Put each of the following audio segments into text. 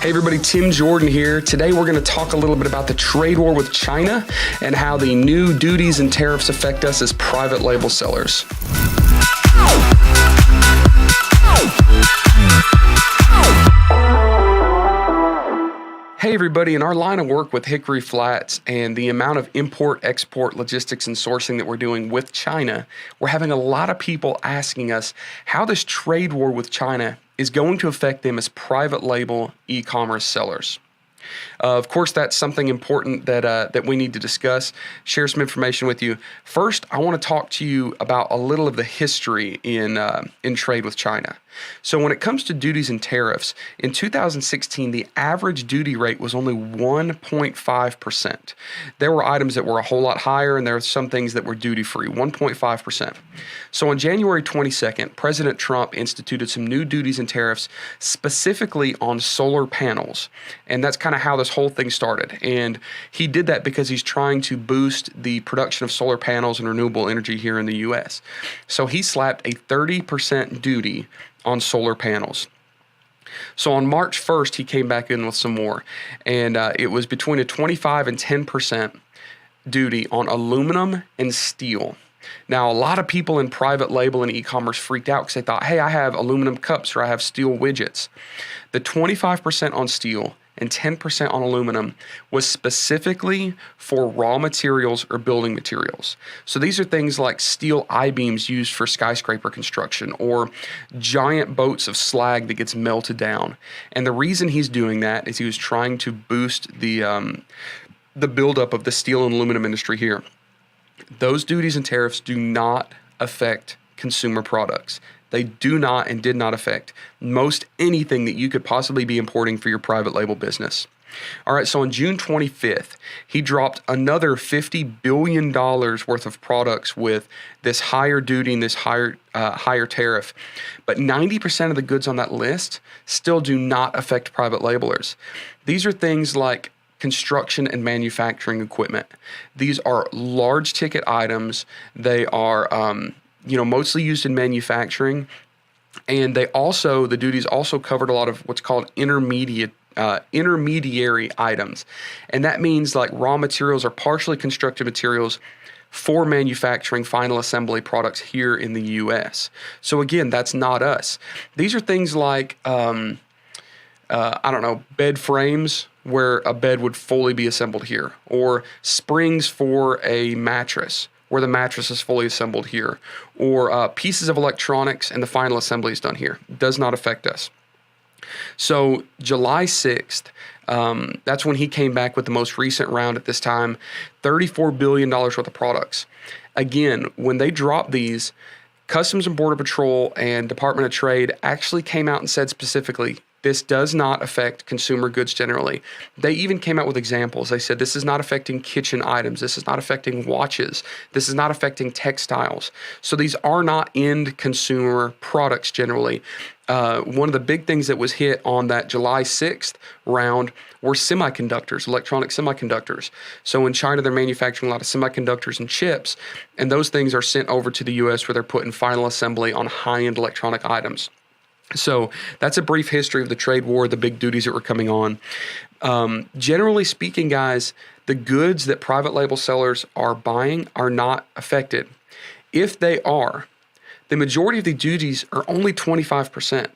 Hey everybody, Tim Jordan here. Today we're going to talk a little bit about the trade war with China and how the new duties and tariffs affect us as private label sellers. Hey everybody, in our line of work with Hickory Flats and the amount of import, export, logistics, and sourcing that we're doing with China, we're having a lot of people asking us how this trade war with China is going to affect them as private label e-commerce sellers. Of course, that's something important that we need to discuss, share some information with you. First, I want to talk to you about a little of the history in trade with China. So when it comes to duties and tariffs, in 2016, the average duty rate was only 1.5%. There were items that were a whole lot higher, and there were some things that were duty-free, 1.5%. So on January 22nd, President Trump instituted some new duties and tariffs specifically on solar panels, and that's kind of how this whole thing started. And he did that because he's trying to boost the production of solar panels and renewable energy here in the U.S. So he slapped a 30% duty on solar panels. So on March 1st, he came back in with some more, and it was between a 25 and 10% duty on aluminum and steel. Now, a lot of people in private label and e-commerce freaked out because they thought, hey, I have aluminum cups or I have steel widgets. The 25% on steel and 10% on aluminum was specifically for raw materials or building materials. So these are things like steel I-beams used for skyscraper construction or giant boats of slag that gets melted down. And the reason he's doing that is he was trying to boost the buildup of the steel and aluminum industry here. Those duties and tariffs do not affect consumer products. They do not and did not affect most anything that you could possibly be importing for your private label business. All right, so on June 25th, he dropped another $50 billion worth of products with this higher duty and this higher tariff. But 90% of the goods on that list still do not affect private labelers. These are things like construction and manufacturing equipment. These are large ticket items. They are mostly used in manufacturing, and the duties also covered a lot of what's called intermediary items, and that means like raw materials or partially constructed materials for manufacturing final assembly products here in the U.S. So again, that's not us. These are things like bed frames where a bed would fully be assembled here, or springs for a mattress where the mattress is fully assembled here, or pieces of electronics and the final assembly is done here. It does not affect us. So July 6th, that's when he came back with the most recent round at this time, $34 billion worth of products. Again, when they dropped these, Customs and Border Patrol and Department of Trade actually came out and said specifically, this does not affect consumer goods generally. They even came out with examples. They said this is not affecting kitchen items. This is not affecting watches. This is not affecting textiles. So these are not end consumer products generally. One of the big things that was hit on that July 6th round were semiconductors, electronic semiconductors. So in China, they're manufacturing a lot of semiconductors and chips, and those things are sent over to the U.S. where they're put in final assembly on high-end electronic items. So that's a brief history of the trade war, the big duties that were coming on. Generally speaking, guys, the goods that private label sellers are buying are not affected. If they are, the majority of the duties are only 25%.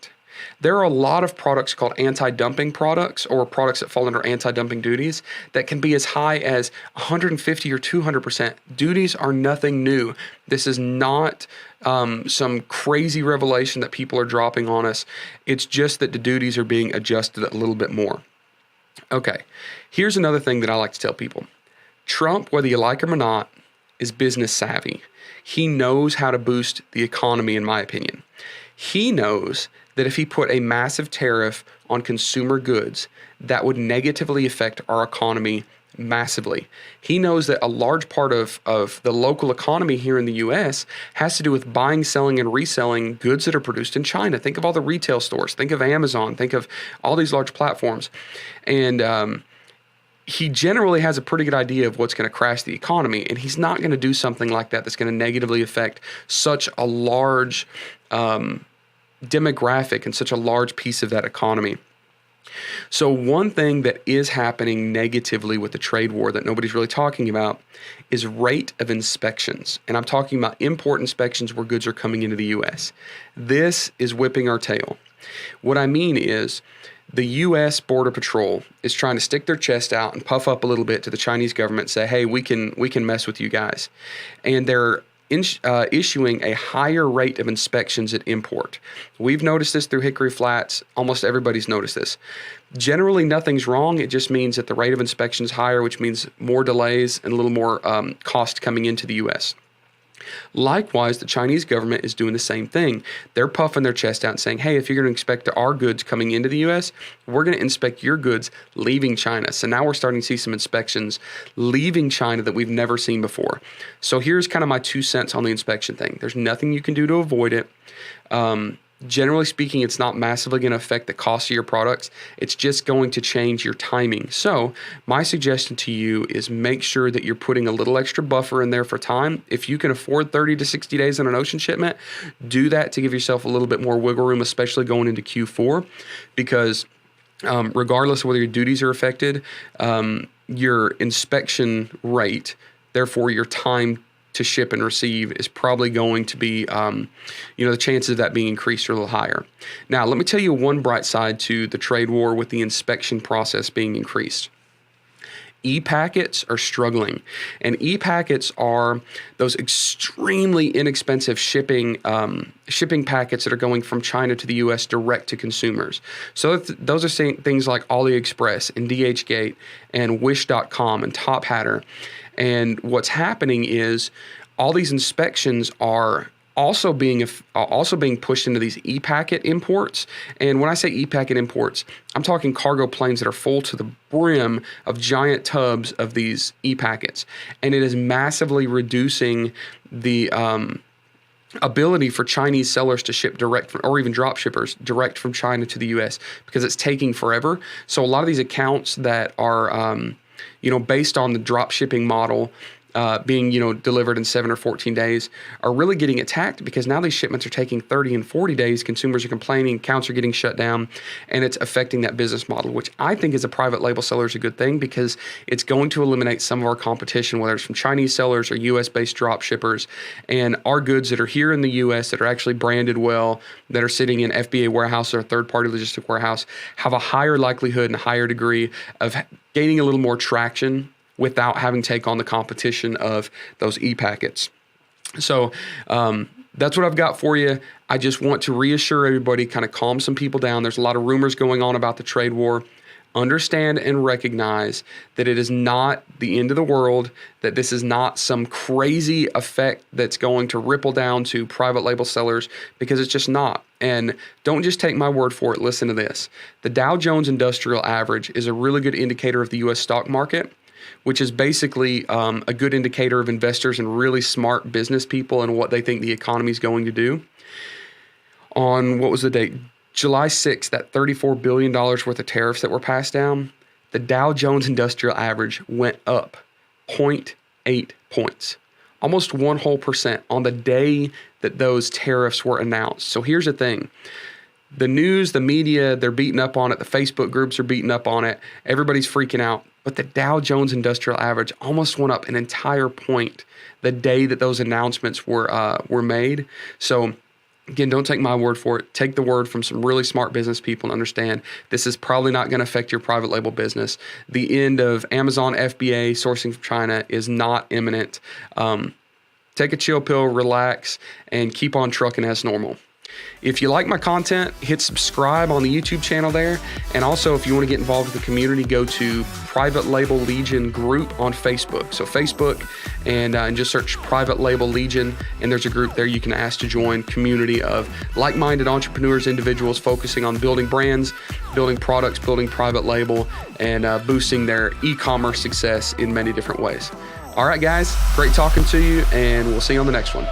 There are a lot of products called anti-dumping products or products that fall under anti-dumping duties that can be as high as 150 or 200%. Duties are nothing new. This is not some crazy revelation that people are dropping on us. It's just that the duties are being adjusted a little bit more. Okay, here's another thing that I like to tell people. Trump, whether you like him or not, is business savvy. He knows how to boost the economy, in my opinion. He knows that if he put a massive tariff on consumer goods, that would negatively affect our economy massively. He knows that a large part of the local economy here in the U.S. has to do with buying, selling, and reselling goods that are produced in China. Think of all the retail stores. Think of Amazon. Think of all these large platforms. And he generally has a pretty good idea of what's going to crash the economy, and he's not going to do something like that that's going to negatively affect such a large demographic and such a large piece of that economy. So one thing that is happening negatively with the trade war that nobody's really talking about is rate of inspections. And I'm talking about import inspections where goods are coming into the U.S. This is whipping our tail. What I mean is the U.S. Border Patrol is trying to stick their chest out and puff up a little bit to the Chinese government and say, hey, we can mess with you guys. And they're issuing a higher rate of inspections at import. We've noticed this through Hickory Flats. Almost everybody's noticed this. Generally, nothing's wrong. It just means that the rate of inspection is higher, which means more delays and a little more cost coming into the U.S. Likewise, the Chinese government is doing the same thing. They're puffing their chest out and saying, hey, if you're going to inspect our goods coming into the U.S., we're going to inspect your goods leaving China. So now we're starting to see some inspections leaving China that we've never seen before. So here's kind of my 2 cents on the inspection thing. There's nothing you can do to avoid it. Generally speaking, it's not massively going to affect the cost of your products. It's just going to change your timing. So my suggestion to you is make sure that you're putting a little extra buffer in there for time. If you can afford 30 to 60 days on an ocean shipment, do that to give yourself a little bit more wiggle room, especially going into Q4, because regardless of whether your duties are affected, your inspection rate, therefore your time to ship and receive, is probably going to be, the chances of that being increased are a little higher. Now, let me tell you one bright side to the trade war with the inspection process being increased. EPackets are struggling, and EPackets are those extremely inexpensive shipping packets that are going from China to the U.S. direct to consumers. So those are things like AliExpress and DHgate and Wish.com and Top Hatter. And what's happening is all these inspections are also being pushed into these EPacket imports. And when I say EPacket imports, I'm talking cargo planes that are full to the brim of giant tubs of these EPackets. And it is massively reducing the ability for Chinese sellers to ship direct from, or even drop shippers direct from China to the U.S. because it's taking forever. So a lot of these accounts that are based on the drop shipping model being, delivered in 7 or 14 days are really getting attacked because now these shipments are taking 30 and 40 days. Consumers are complaining, accounts are getting shut down, and it's affecting that business model, which I think as a private label seller is a good thing because it's going to eliminate some of our competition, whether it's from Chinese sellers or U.S.-based drop shippers. And our goods that are here in the U.S. that are actually branded well, that are sitting in FBA warehouse or a third-party logistic warehouse, have a higher likelihood and a higher degree of gaining a little more traction without having to take on the competition of those EPackets. So that's what I've got for you. I just want to reassure everybody, kind of calm some people down. There's a lot of rumors going on about the trade war. Understand and recognize that it is not the end of the world, that this is not some crazy effect that's going to ripple down to private label sellers, because it's just not. And don't just take my word for it. Listen to this. The Dow Jones Industrial Average is a really good indicator of the U.S. stock market, which is basically a good indicator of investors and really smart business people and what they think the economy is going to do. On, what was the date? July 6th, that $34 billion worth of tariffs that were passed down, the Dow Jones Industrial Average went up 0.8 points, almost 1% on the day that those tariffs were announced. So here's the thing. The news, the media, they're beating up on it. The Facebook groups are beating up on it. Everybody's freaking out. But the Dow Jones Industrial Average almost went up an entire point the day that those announcements were made. So again, don't take my word for it. Take the word from some really smart business people and understand this is probably not going to affect your private label business. The end of Amazon FBA sourcing from China is not imminent. Take a chill pill, relax, and keep on trucking as normal. If you like my content, hit subscribe on the YouTube channel there. And also, if you want to get involved with the community, go to Private Label Legion group on Facebook. So Facebook, and just search Private Label Legion, and there's a group there you can ask to join. Community of like-minded entrepreneurs, individuals focusing on building brands, building products, building private label, and boosting their e-commerce success in many different ways. All right, guys, great talking to you, and we'll see you on the next one.